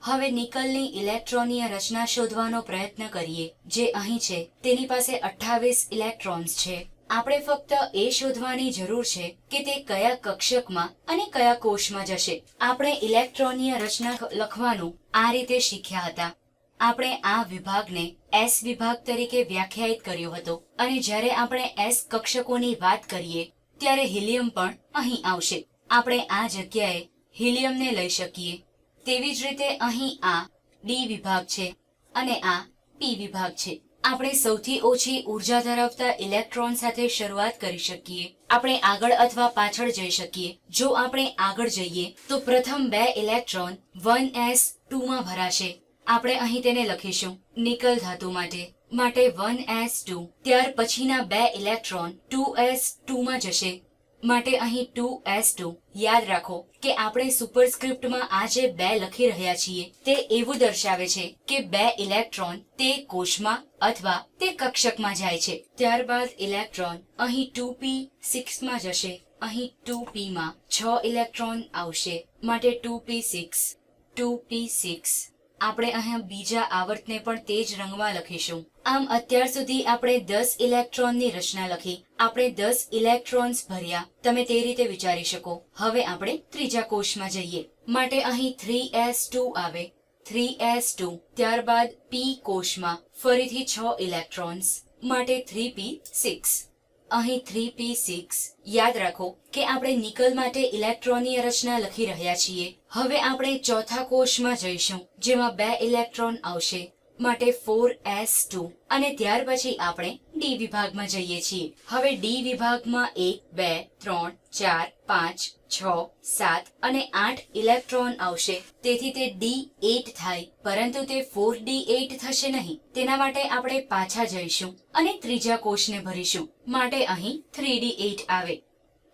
હવે નિકલની ઇલેક્ટ્રોનીય રચના શોધવાનો પ્રયત્ન કરીએ. જે અહીં છે તેની પાસે 28 ઇલેક્ટ્રોન્સ છે. આપણે ફક્ત એ શોધવાની જરૂર છે કે તે કયા કક્ષકમાં અને કયા કોષમાં જશે. આપણે ઇલેક્ટ્રોનીય રચના લખવાનું આ રીતે શીખ્યા હતા. આપણે આ વિભાગને S વિભાગ તરીકે વ્યાખ્યાયિત કર્યો હતો અને જ્યારે આપણે S કક્ષકોની વાત કરીએ ત્યારે હિલિયમ પણ અહીં આવશે. આપણે આ જગ્યાએ હિલિયમને લઈ શકીએ. તેવી જ રીતે અહીં આ D વિભાગ છે અને આ P વિભાગ છે. આપણે સૌથી ઓછી ઉર્જા ધરાવતા ઇલેક્ટ્રોન સાથે શરૂઆત કરી શકીએ. આપણે આગળ અથવા પાછળ જઈ શકીએ. જો આપણે આગળ જઈએ તો પ્રથમ 2 ઇલેક્ટ્રોન 1s2 માં ભરાશે. આપણે અહીં તેને લખીશું નિકલ ધાતુ માટે 1s2. ત્યાર પછીના 2 ઇલેક્ટ્રોન 2s2 માં જશે માટે અહીં 2s2. યાદ રાખો કે આપણે સુપરસ્ક્રિપ્ટમાં આ જે 2 લખી રહ્યા છીએ તે એવું દર્શાવે છે કે 2 ઇલેક્ટ્રોન તે કોષમાં અથવા તે કક્ષકમાં જાય છે. ત્યારબાદ ઇલેક્ટ્રોન અહીં 2p6 માં જશે. અહીં 2p માં 6 ઇલેક્ટ્રોન આવશે માટે 2p6. આપણે અહીંયા બીજા આવર્તને પણ તે જ રંગમાં લખીશું. આમ અત્યાર સુધી આપણે 10 ઇલેક્ટ્રોનની રચના લખી. આપણે 10 ઇલેક્ટ્રોન્સ ભર્યા. તમે તે રીતે વિચારી શકો. હવે આપણે ત્રીજા કોષમાં જઈએ માટે અહીં 3s2 આવે. 3s2. ત્યારબાદ p કોષમાં ફરીથી 6 ઇલેક્ટ્રોન્સ માટે 3p6. અહીં 3p6. યાદ રાખો કે આપણે નિકલ માટે ઇલેક્ટ્રોનીય રચના લખી રહ્યા છીએ. હવે આપણે ચોથા કોષમાં જઈશું જેમાં 2 ઇલેક્ટ્રોન આવશે માટે 4s2 અને ત્યાર પછી આપણે D વિભાગમાં જઈએ છીએ. હવે D વિભાગમાં 1 2 3 4 5 6 7 અને 8 ઇલેક્ટ્રોન આવશે. તેથી તે D8 થાય, પરંતુ તે 4D8 થશે નહીં. તેના માટે આપણે પાછા જઈશું અને ત્રીજા કોષને ભરીશું માટે અહીં 3D8 આવે.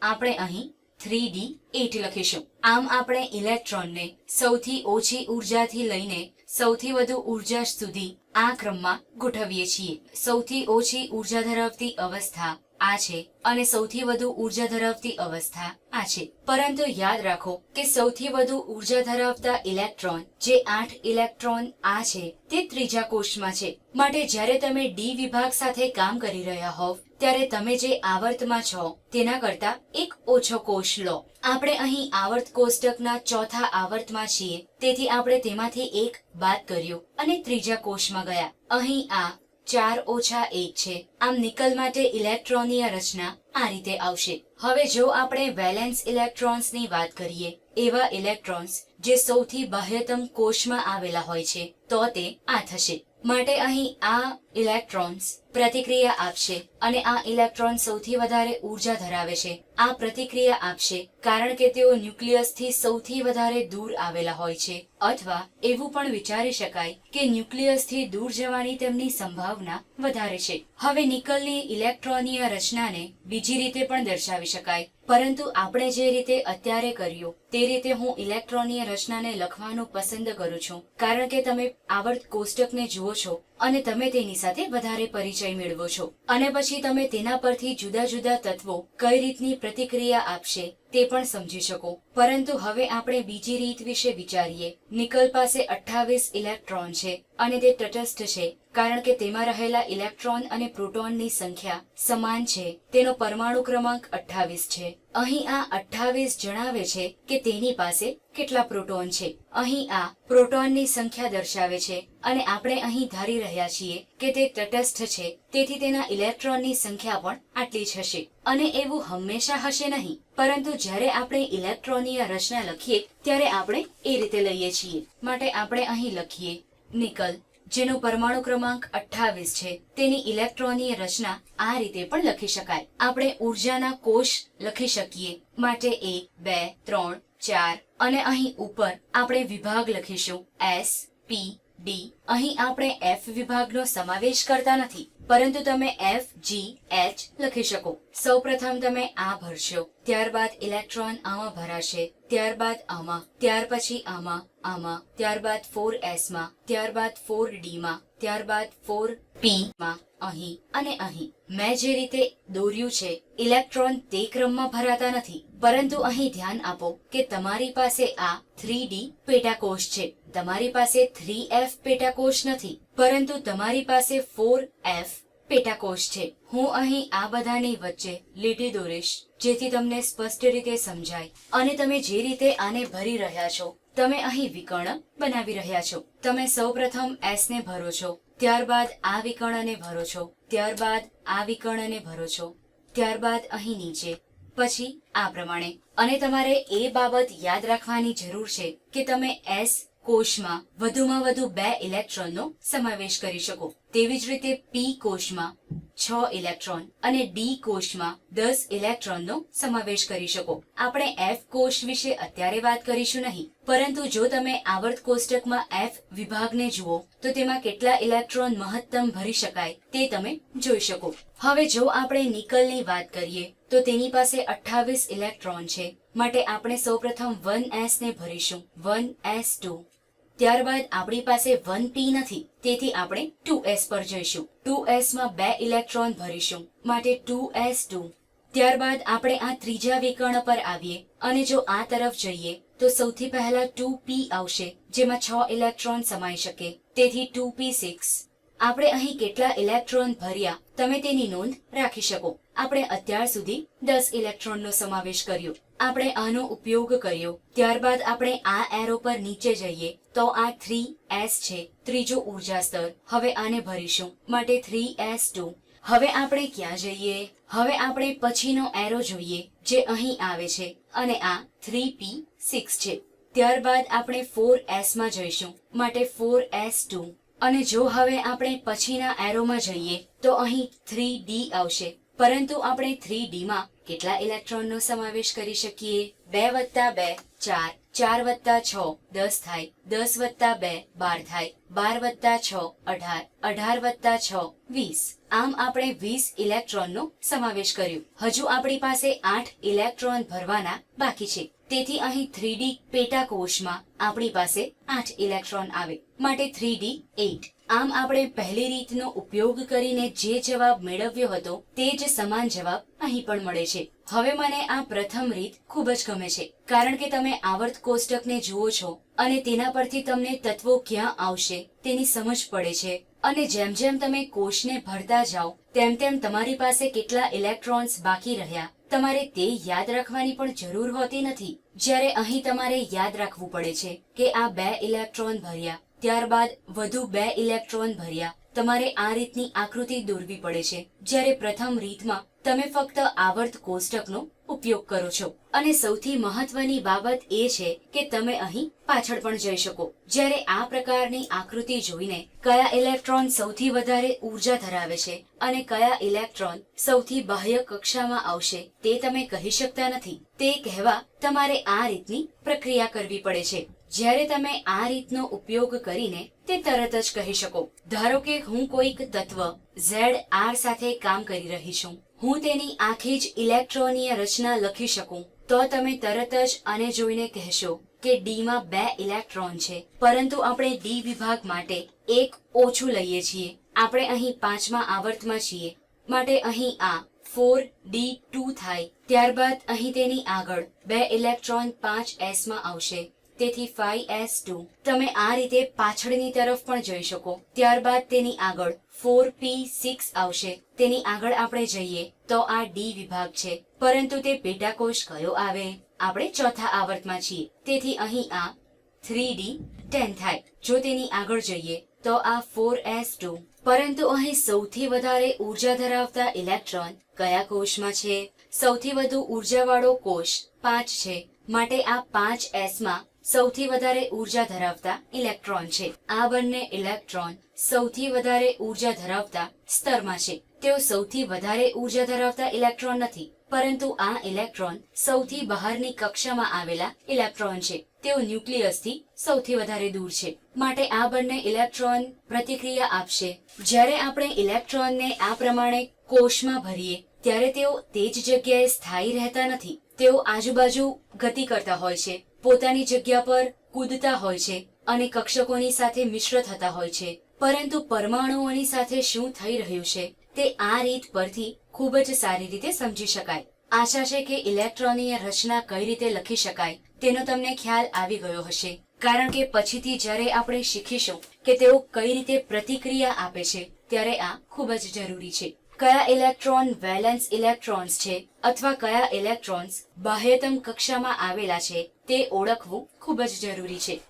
આપણે અહીં 3D8 લખીશું. આમ આપણે ઇલેક્ટ્રોનને સૌથી ઓછી ઉર્જાથી લઈને સૌથી વધુ ઉર્જા સુધી આ ક્રમમાં ગોઠવીએ છીએ. સૌથી ઓછી ઉર્જા ધરાવતી અવસ્થા આ છે અને સૌથી વધુ ઉર્જા ધરાવતી અવસ્થા આ છે. પરંતુ યાદ રાખો કે સૌથી વધુ ઉર્જા ધરાવતા ઇલેક્ટ્રોન જે 8 ઇલેક્ટ્રોન આ છે તે ત્રીજા કોષમાં છે. માટે જ્યારે તમે D વિભાગ સાથે કામ કરી રહ્યા હોવ ત્યારે તમે જે આવર્તમાં છો તેના કરતા એક ઓછો કોષ લો. આપણે અહીં આવર્ત કોષ્ટકના ચોથા આવર્તમાં છીએ, તેથી આપણે તેમાંથી એક બાદ કર્યું અને ત્રીજા કોષમાં ગયા. અહીં આ 4 ઓછા 1 છે. આમ નિકલ માટે ઇલેક્ટ્રોનીય રચના આ રીતે આવશે. હવે જો આપણે વેલેન્સ ઇલેક્ટ્રોન્સની વાત કરીએ, એવા ઇલેક્ટ્રોન્સ જે સૌથી બાહ્યતમ કોષમાં આવેલા હોય છે, તો તે આ થશે. માટે અહીં આ ઇલેક્ટ્રોન્સ પ્રતિક્રિયા આપશે અને આ ઇલેક્ટ્રોન સૌથી વધારે ઉર્જા ધરાવે છે. આ પ્રતિક્રિયા આપશે કારણ કે તેઓ ન્યુક્લિયસથી સૌથી વધારે દૂર આવેલા હોય છે, અથવા એવું પણ વિચારી શકાય કે ન્યુક્લિયસથી દૂર જવાની તેમની સંભાવના વધારે છે. હવે નિકલની ઇલેક્ટ્રોનીય રચનાને બીજી રીતે પણ દર્શાવી શકાય, પરંતુ આપણે જે રીતે અત્યારે કર્યું તે રીતે હું ઇલેક્ટ્રોનીય રચનાને લખવાનું પસંદ કરું છું, કારણ કે તમે આવર્ત કોષ્ટકને જુઓ છો અને તમે તેની સાથે વધારે પરિચય મેળવો છો અને પછી તમે તેના પરથી જુદા જુદા તત્વો કઈ રીતની પ્રતિક્રિયા આપશે તે પણ સમજી શકો. પરંતુ હવે આપણે બીજી રીત વિશે વિચારીએ. નિકલ પાસે 28 ઇલેક્ટ્રોન છે અને તે તટસ્થ છે કારણ કે તેમાં રહેલા ઇલેક્ટ્રોન અને પ્રોટોનની સંખ્યા સમાન છે. તેનો પરમાણુ ક્રમાંક 28 છે. અહીં આ 28 જણાવે છે કે તેની પાસે કેટલા પ્રોટોન છે. અહીં આ પ્રોટોનની સંખ્યા દર્શાવે છે અને આપણે અહીં ધારી રહ્યા છીએ કે તે તટસ્થ છે, તેથી તેના ઇલેક્ટ્રોનની સંખ્યા પણ આટલી જ હશે. અને એવું હંમેશા હશે નહીં, પરંતુ જ્યારે આપણે ઇલેક્ટ્રોનીય રચના લખીએ ત્યારે આપણે એ રીતે લઈએ છીએ. માટે આપણે અહીં લખીએ નિકલ, જેનો પરમાણુ ક્રમાંક 28 છે. તેની ઇલેક્ટ્રોનીય રચના આ રીતે પણ લખી શકાય. આપણે ઉર્જાના કોષ લખી શકીએ માટે 1 2 3 4 અને અહીં ઉપર આપણે વિભાગ લખીશું S P D. અહીં આપણે F વિભાગનો સમાવેશ કરતા નથી, પરંતુ તમે F G H લખી શકો. સૌપ્રથમ તમે આ ભરશો, ત્યારબાદ ઇલેક્ટ્રોન આમાં ભરાશે, ત્યારબાદ આમાં, ત્યાર પછી આમાં, આમાં, ત્યારબાદ 4s માં, ત્યારબાદ 4d માં, ત્યારબાદ 4p માં, અહીં અને અહીં. મેં જે રીતે દોર્યું છે ઇલેક્ટ્રોન તે ક્રમમાં ભરાતા નથી, પરંતુ અહીં ધ્યાન આપો કે તમારી પાસે આ 3D પેટાકોષ છે. તમારી પાસે 3f પેટાકોષ નથી, પરંતુ તમારી પાસે 4f પેટાકોષ છે. હું અહીં આ બધાની વચ્ચે લીટી દોરીશ જેથી તમને સ્પષ્ટ રીતે સમજાય. અને તમે જે રીતે આને ભરી રહ્યા છો, તમે અહીં વિકર્ણ બનાવી રહ્યા છો. તમે સૌપ્રથમ s ને ભરો છો, ત્યારબાદ આ વિકર્ણને ભરો છો, ત્યારબાદ આ વિકર્ણને ભરો છો, ત્યારબાદ અહીં નીચે, પછી આ પ્રમાણે. અને તમારે એ બાબત યાદ રાખવાની જરૂર છે કે તમે s કોષમાં વધુમાં વધુ 2 ઇલેક્ટ્રોનનો સમાવેશ કરી શકો. તેવી જ રીતે p કોષમાં 6 ઇલેક્ટ્રોન અને d કોષમાં 10 ઇલેક્ટ્રોનનો સમાવેશ કરી શકો. આપણે f કોષ વિશે અત્યારે વાત કરીશું નહીં, પરંતુ જો તમે આવર્ત કોષ્ટકમાં f વિભાગને જુઓ તો તેમાં કેટલા ઇલેક્ટ્રોન મહત્તમ ભરી શકાય તે તમે જોઈ શકો. હવે જો આપણે નિકલની વાત કરીએ તો તેની પાસે 28 ઇલેક્ટ્રોન છે, માટે આપણે સૌપ્રથમ 1s ને ભરીશું, 1s2. ત્યારબાદ આપણી પાસે 1p નથી, તેથી આપણે 2s પર જઈશું. 2s માં 2 ઇલેક્ટ્રોન ભરીશું, માટે 2s2. ત્યારબાદ આપણે આ ત્રીજા વિકર્ણ પર આવીએ અને જો આ તરફ જઈએ તો સૌથી પહેલા 2p આવશે, જેમાં 6 ઇલેક્ટ્રોન સમાઈ શકે, તેથી 2p6. આપણે અહીં કેટલા ઇલેક્ટ્રોન ભર્યા તમે તેની નોંધ રાખી શકો. આપણે અત્યાર સુધી 10 ઇલેક્ટ્રોનનો સમાવેશ કર્યો. આપણે આનો ઉપયોગ કર્યો. ત્યારબાદ આપણે આ એરો પર નીચે જઈએ તો આ 3s છે, ત્રીજો ઉર્જા સ્તર. હવે આને ભરીશું, માટે 3s2. હવે આપણે ક્યાં જઈએ? હવે આપણે પછીનો એરો જોઈએ જે અહીં આવે છે અને આ 3p6 છે. ત્યારબાદ આપણે 4s માં જઈશું, માટે 4s2. અને જો હવે આપણે પછીના એરોમાં જઈએ તો અહીં 3d આવશે, પરંતુ આપણે 3d માં કેટલા ઇલેક્ટ્રોનનો સમાવેશ કરી શકીએ? 2 વત્તા 2 4, 4 વત્તા 6 10 થાય, 10 વત્તા 2 12 થાય, 12 વત્તા 6 18, 18 વત્તા 6 20. આમ આપણે 20 ઇલેક્ટ્રોનનો સમાવેશ કર્યો. હજુ આપણી પાસે 8 ઇલેક્ટ્રોન ભરવાના બાકી છે, તેથી અહીં 3d પેટાકોષમાં આપણી પાસે 8 ઇલેક્ટ્રોન આવે, માટે 3d 8. આમ આપણે પહેલી રીતનો ઉપયોગ કરીને જે જવાબ મેળવ્યો હતો તે જ સમાન જવાબ અહીં પણ મળે છે. હવે મને આ પ્રથમ રીત ખૂબ જ ગમે છે, કારણ કે તમે આવર્ત કોષ્ટકને જુઓ છો અને તેના પરથી તમને તત્વો ક્યાં આવશે તેની સમજ પડે છે. અને જેમ જેમ તમે કોષને ભરતા જાઓ તેમ તેમ તમારી પાસે કેટલા ઇલેક્ટ્રોન્સ બાકી રહ્યા તમારે તે યાદ રાખવાની પણ જરૂર હોતી નથી. જ્યારે અહીં તમારે યાદ રાખવું પડે છે કે આ 2 ઇલેક્ટ્રોન ભર્યા, ત્યારબાદ વધુ 2 ઇલેક્ટ્રોન ભર્યા. તમારે આ રીતની આકૃતિ દોરવી પડે છે, જ્યારે પ્રથમ રીતમાં તમે ફક્ત આવર્ત કોષ્ટકનો ઉપયોગ કરો છો. અને સૌથી મહત્વની બાબત એ છે કે તમે અહીં પાછળ પણ જઈ શકો. જ્યારે આ પ્રકારની આકૃતિ જોઈને કયા ઇલેક્ટ્રોન સૌથી વધારે ઉર્જા ધરાવે છે અને કયા ઇલેક્ટ્રોન સૌથી બાહ્ય કક્ષામાં આવશે તે તમે કહી શકતા નથી. તે કહેવા તમારે આ રીતની પ્રક્રિયા કરવી પડે છે. જ્યારે તમે આ રીતનો ઉપયોગ કરીને તે તરત જ કહી શકો. ધારો કે હું કોઈક તત્વ ZR સાથે કામ કરી રહી છું, હું તેની આખી જ ઇલેક્ટ્રોનીય રચના લખી શકું તો તમે તરત જ આને જોઈને કહેશો કે D માં 2 ઇલેક્ટ્રોન છે, પરંતુ આપણે D વિભાગ માટે એક ઓછું લઈએ છીએ. આપણે અહીં 5મા આવર્તમાં છીએ, માટે અહીં આ 4d2 થાય. ત્યારબાદ અહીં તેની આગળ 2 ઇલેક્ટ્રોન 5s માં આવશે, તેથી 5s2. તમે આ રીતે પાછળની તરફ પણ જઈ શકો. ત્યારબાદ તેની આગળ 4p6 આવશે. તેની આગળ આપણે જઈએ તો આ D વિભાગ છે, પરંતુ તે પેટાકોષ કયો આવે? આપણે ચોથા આવર્તમાં છીએ, તેથી અહીં આ 3d10 થાય. જો તેની આગળ જઈએ તો આ 4s2. પરંતુ અહીં સૌથી વધારે ઉર્જા ધરાવતા ઇલેક્ટ્રોન કયા કોષમાં છે? સૌથી વધુ ઉર્જાવાળો કોષ 5 છે, માટે આ 5s માં સૌથી વધારે ઉર્જા ધરાવતા ઇલેક્ટ્રોન છે. આ બંને ઇલેક્ટ્રોન સૌથી વધારે ઉર્જા ધરાવતા સ્તરમાં છે. તેઓ સૌથી વધારે ઉર્જા ધરાવતા ઇલેક્ટ્રોન નથી, પરંતુ આ ઇલેક્ટ્રોન સૌથી બહારની કક્ષામાં આવેલા ઇલેક્ટ્રોન છે. તેઓ ન્યુક્લિયસથી સૌથી વધારે દૂર છે, માટે આ બંને ઇલેક્ટ્રોન પ્રતિક્રિયા આપશે. જ્યારે આપણે ઇલેક્ટ્રોનને આ પ્રમાણે કોષમાં ભરીએ ત્યારે તેઓ તે જ જગ્યાએ સ્થાયી રહેતા નથી. તેઓ આજુબાજુ ગતિ કરતા હોય છે, પોતાની જગ્યા પર કૂદતા હોય છે અને કક્ષકોની સાથે મિશ્ર થતા હોય છે. પરંતુ પરમાણુઓની સાથે શું થઈ રહ્યું છે તે આ રીત પરથી ખૂબ જ સારી રીતે સમજી શકાય. આશા છે કે ઇલેક્ટ્રોનીય રચના કઈ રીતે લખી શકાય તેનો તમને ખ્યાલ આવી ગયો હશે. કારણ કે પછીથી જ્યારે આપણે શીખીશું કે તેઓ કઈ રીતે પ્રતિક્રિયા આપે છે ત્યારે આ ખૂબ જ જરૂરી છે. કયા ઇલેક્ટ્રોન વેલેન્સ ઇલેક્ટ્રોન્સ છે અથવા કયા ઇલેક્ટ્રોન્સ બાહ્યતમ કક્ષામાં આવેલા છે તે ઓળખવું ખૂબ જ જરૂરી છે.